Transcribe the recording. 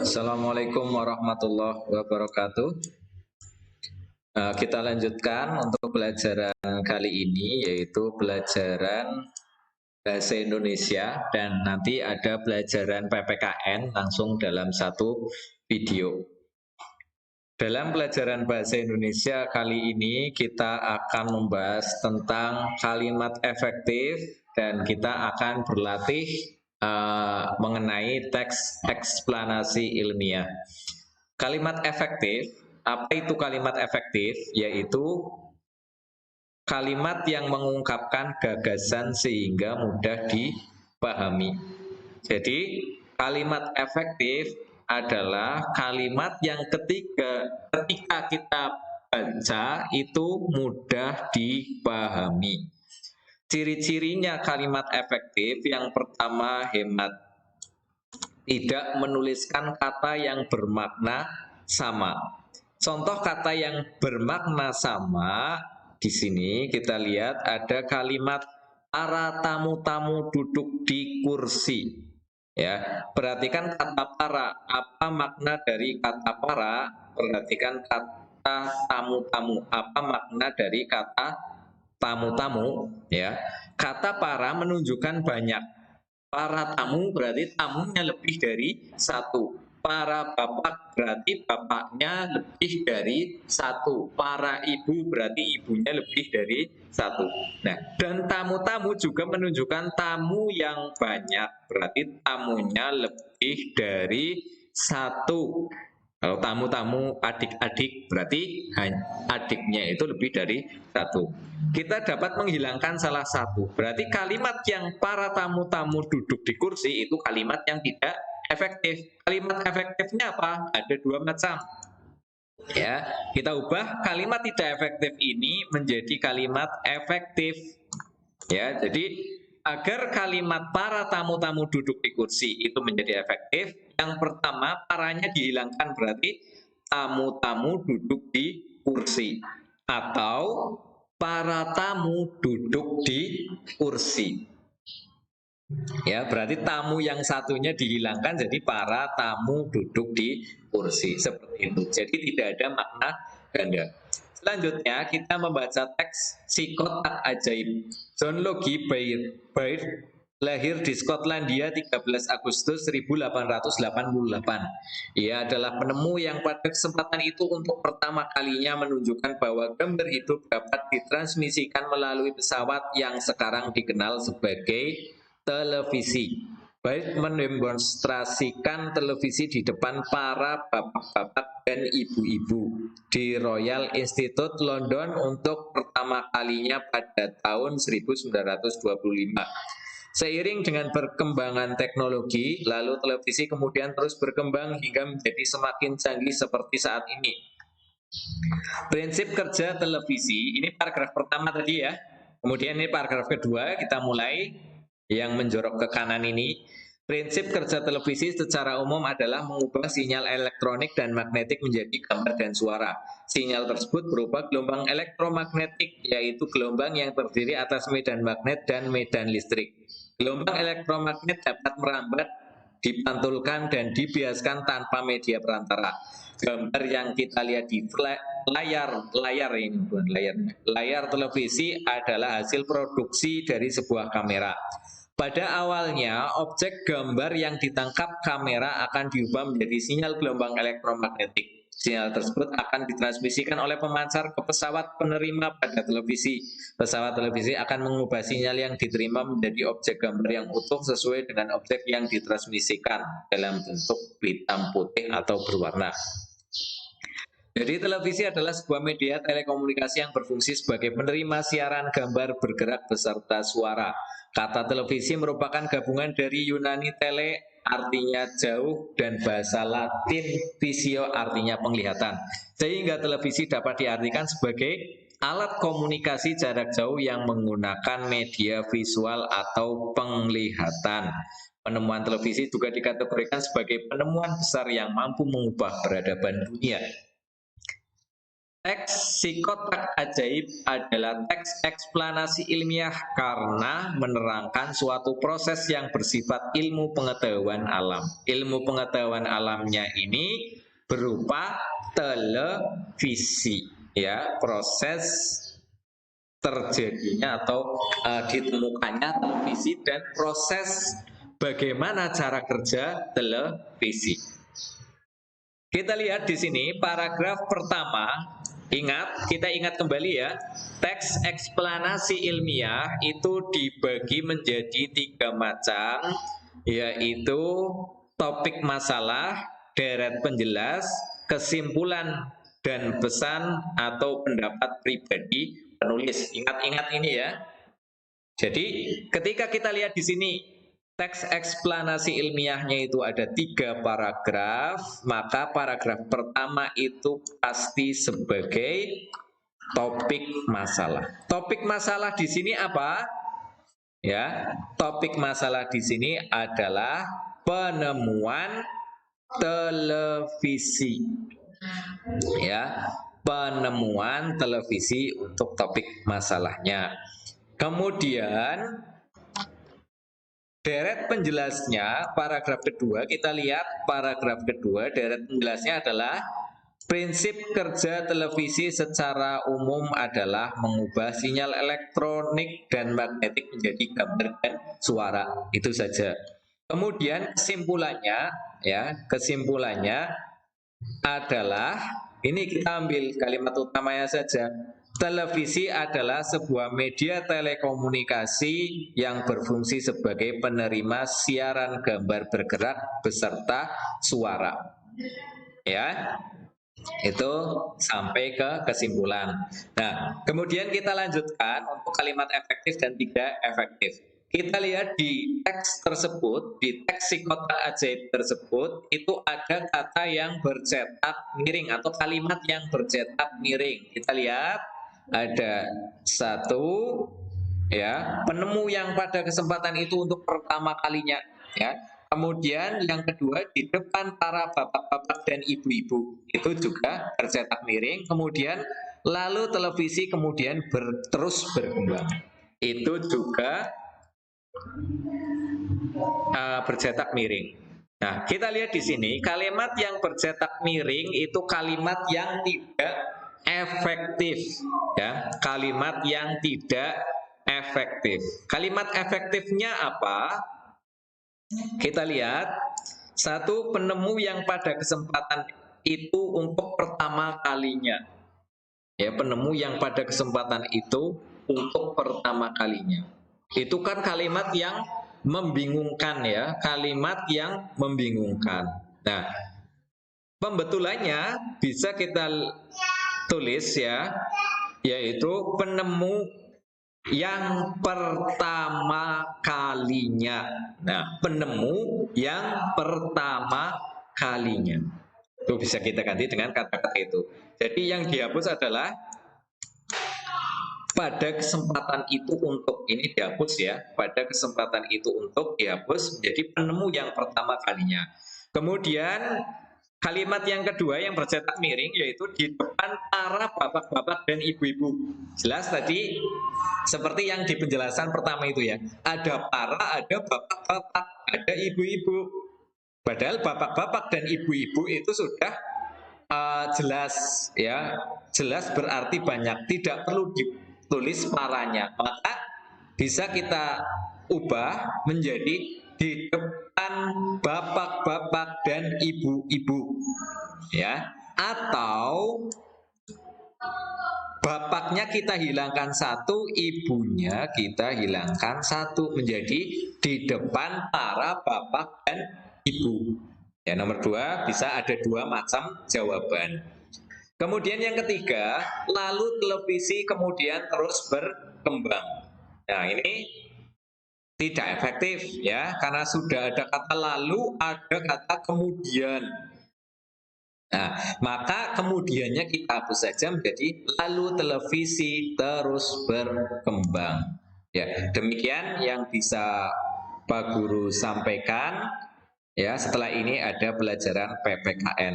Assalamualaikum warahmatullahi wabarakatuh. Kita lanjutkan untuk pelajaran kali ini, yaitu pelajaran bahasa Indonesia, dan nanti ada pelajaran PPKN langsung dalam satu video. Dalam pelajaran bahasa Indonesia kali ini kita akan membahas tentang kalimat efektif, dan kita akan berlatih mengenai teks eksplanasi ilmiah. Kalimat efektif, apa itu kalimat efektif? Yaitu kalimat yang mengungkapkan gagasan sehingga mudah dipahami. Jadi, kalimat efektif adalah kalimat yang ketika kita baca itu mudah dipahami. Ciri-cirinya kalimat efektif, yang pertama hemat. Tidak menuliskan kata yang bermakna sama. Contoh kata yang bermakna sama di sini kita lihat ada kalimat para tamu-tamu duduk di kursi. Ya, perhatikan kata para. Apa makna dari kata para? Perhatikan kata tamu-tamu. Apa makna dari kata tamu-tamu? Ya, kata para menunjukkan banyak. Para tamu berarti tamunya lebih dari satu. Para bapak berarti bapaknya lebih dari satu. Para ibu berarti ibunya lebih dari satu. Nah, dan tamu-tamu juga menunjukkan tamu yang banyak, berarti tamunya lebih dari satu. Kalau tamu-tamu adik-adik berarti adiknya itu lebih dari satu. Kita dapat menghilangkan salah satu. Berarti kalimat yang para tamu-tamu duduk di kursi itu kalimat yang tidak efektif. Kalimat efektifnya apa? Ada dua macam. Ya, kita ubah kalimat tidak efektif ini menjadi kalimat efektif. Ya, jadi agar kalimat para tamu-tamu duduk di kursi itu menjadi efektif, yang pertama paranya dihilangkan, berarti tamu-tamu duduk di kursi atau para tamu duduk di kursi. Ya, berarti tamu yang satunya dihilangkan jadi para tamu duduk di kursi, seperti itu. Jadi tidak ada makna ganda. Selanjutnya kita membaca teks Si Kotak Ajaib. John Logie Baird lahir di Skotlandia 13 Agustus 1888. Ia adalah penemu yang pada kesempatan itu untuk pertama kalinya menunjukkan bahwa gambar hidup dapat ditransmisikan melalui pesawat yang sekarang dikenal sebagai televisi. Baik mendemonstrasikan televisi di depan para bapak-bapak dan ibu-ibu di Royal Institute London untuk pertama kalinya pada tahun 1925. Seiring dengan perkembangan teknologi, lalu televisi kemudian terus berkembang hingga menjadi semakin canggih seperti saat ini. Prinsip kerja televisi, ini paragraf pertama tadi ya. Kemudian ini paragraf kedua, kita mulai. Yang menjorok ke kanan ini, prinsip kerja televisi secara umum adalah mengubah sinyal elektronik dan magnetik menjadi gambar dan suara. Sinyal tersebut berupa gelombang elektromagnetik, yaitu gelombang yang terdiri atas medan magnet dan medan listrik. Gelombang elektromagnet dapat merambat, dipantulkan, dan dibiaskan tanpa media perantara. Gambar yang kita lihat di layar televisi adalah hasil produksi dari sebuah kamera. Pada awalnya, objek gambar yang ditangkap kamera akan diubah menjadi sinyal gelombang elektromagnetik. Sinyal tersebut akan ditransmisikan oleh pemancar ke pesawat penerima pada televisi. Pesawat televisi akan mengubah sinyal yang diterima menjadi objek gambar yang utuh sesuai dengan objek yang ditransmisikan dalam bentuk hitam putih atau berwarna. Jadi televisi adalah sebuah media telekomunikasi yang berfungsi sebagai penerima siaran gambar bergerak beserta suara. Kata televisi merupakan gabungan dari Yunani tele artinya jauh dan bahasa Latin visio artinya penglihatan. Sehingga televisi dapat diartikan sebagai alat komunikasi jarak jauh yang menggunakan media visual atau penglihatan. Penemuan televisi juga dikategorikan sebagai penemuan besar yang mampu mengubah peradaban dunia. Teks Si Kotak Ajaib adalah teks eksplanasi ilmiah karena menerangkan suatu proses yang bersifat ilmu pengetahuan alam. Ilmu pengetahuan alamnya ini berupa televisi, ya, proses terjadinya atau ditemukannya televisi dan proses bagaimana cara kerja televisi. Kita lihat di sini paragraf pertama. Kita ingat kembali ya, teks eksplanasi ilmiah itu dibagi menjadi 3 macam, yaitu topik masalah, deret penjelas, kesimpulan dan pesan atau pendapat pribadi penulis. Ingat-ingat ini ya. Jadi ketika kita lihat di sini teks eksplanasi ilmiahnya itu ada 3 paragraf, maka paragraf pertama itu pasti sebagai topik masalah. Topik masalah di sini apa? Ya, topik masalah di sini adalah penemuan televisi. Ya, penemuan televisi untuk topik masalahnya. Kemudian deret penjelasnya, paragraf kedua, kita lihat paragraf kedua, deret penjelasnya adalah prinsip kerja televisi secara umum adalah mengubah sinyal elektronik dan magnetik menjadi gambar dan suara. Itu saja. Kemudian kesimpulannya, ya, kesimpulannya adalah, ini kita ambil kalimat utamanya saja. Televisi adalah sebuah media telekomunikasi yang berfungsi sebagai penerima siaran gambar bergerak beserta suara. Ya, itu sampai ke kesimpulan. Nah, kemudian kita lanjutkan untuk kalimat efektif dan tidak efektif. Kita lihat di teks tersebut, di teks Si Kotak Ajaib tersebut, itu ada kata yang bercetak miring atau kalimat yang bercetak miring. Kita lihat ada 1, ya, penemu yang pada kesempatan itu untuk pertama kalinya, ya. Kemudian yang kedua, di depan para bapak-bapak dan ibu-ibu, itu juga bercetak miring. Kemudian lalu televisi kemudian terus berkembang, itu juga bercetak miring. Nah, kita lihat di sini kalimat yang bercetak miring itu kalimat yang tidak efektif, ya, kalimat yang tidak efektif. Kalimat efektifnya apa? Kita lihat, 1, penemu yang pada kesempatan itu untuk pertama kalinya, ya, penemu yang pada kesempatan itu untuk pertama kalinya. Itu kan kalimat yang membingungkan, ya, kalimat yang membingungkan. Nah, pembetulannya bisa kita tulis, ya, yaitu penemu yang pertama kalinya. Nah, penemu yang pertama kalinya. Itu bisa kita ganti dengan kata-kata itu. Jadi yang dihapus adalah pada kesempatan itu untuk, ini dihapus ya, pada kesempatan itu untuk dihapus menjadi penemu yang pertama kalinya. Kemudian kalimat yang kedua yang bercetak miring yaitu di depan para bapak-bapak dan ibu-ibu. Jelas tadi seperti yang di penjelasan pertama itu ya. Ada para, ada bapak-bapak, ada ibu-ibu. Padahal bapak-bapak dan ibu-ibu itu sudah jelas, ya. Jelas berarti banyak, tidak perlu ditulis paranya. Maka bisa kita ubah menjadi di depan bapak-bapak dan ibu-ibu, ya, atau bapaknya kita hilangkan 1, ibunya kita hilangkan 1, menjadi di depan para bapak dan ibu. Ya, nomor 2 bisa ada 2 macam jawaban. Kemudian yang ketiga, lalu televisi kemudian terus berkembang. Nah, ini tidak efektif, ya, karena sudah ada kata lalu, ada kata kemudian. Nah, maka kemudiannya kita hapus saja menjadi lalu televisi terus berkembang. Ya, demikian yang bisa Pak Guru sampaikan. Ya, setelah ini ada pelajaran PPKN.